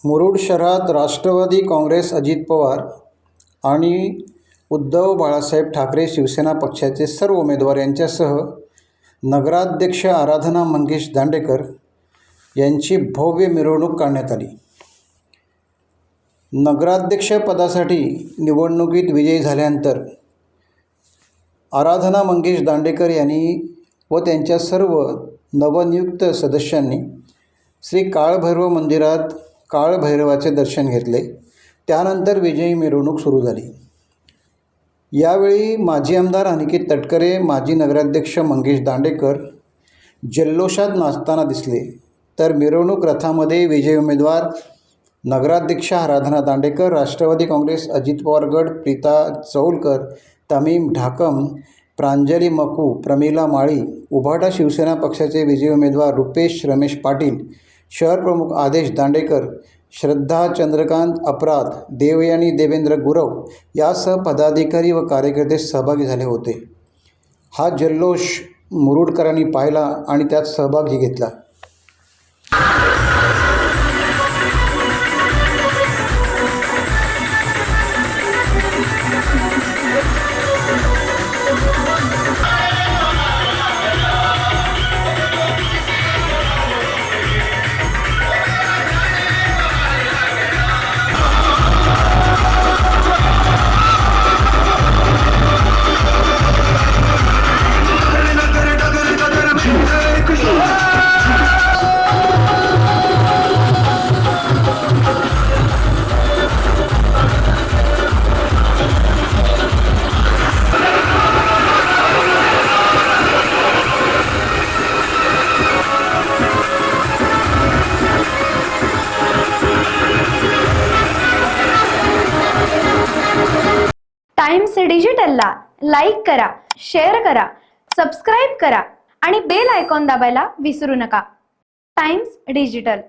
मुरुड शहरात राष्ट्रवादी काँग्रेस अजित पवार आणि उद्धव बाळासाहेब ठाकरे शिवसेना पक्षाचे सर्व उमेदवार यांच्यासह नगराध्यक्ष आराधना मंगेश दांडेकर यांची भव्य मिरवणूक काढण्यात आली। नगराध्यक्षपदासाठी निवडणुकीत विजयी झाल्यानंतर आराधना मंगेश दांडेकर यांनी व त्यांच्या सर्व नवनियुक्त सदस्यांनी श्री काळभैरव मंदिरात काळभैरवाचे दर्शन घेतले। त्यानंतर विजयी मिरवणूक सुरू झाली। यावेळी माजी आमदार अनिकेत तटकरे, माजी नगराध्यक्ष मंगेश दांडेकर जल्लोषात नाचताना दिसले, तर मिरवणूक रथामध्ये विजयी उमेदवार नगराध्यक्ष आराधना दांडेकर, राष्ट्रवादी काँग्रेस अजित पवार गट प्रीता चौलकर, तमीम ढाकम, प्रांजली मकू, प्रमिला माळी, उभाटा शिवसेना पक्षाचे विजयी उमेदवार रुपेश रमेश पाटील, शहर प्रमुख आदेश दांडेकर, श्रद्धा चंद्रकांत अपराध, देवयानी देवेंद्र गुरव यासह पदाधिकारी व कार्यकर्ते सहभागी झाले होते। हा जल्लोष मुरुडकरांनी पाहिला आणि त्यात सहभागी घेतला। टाइम्स डिजिटलला लाईक करा, शेअर करा, सबस्क्राईब करा आणि बेल आयकॉन दाबायला विसरू नका। Times digital.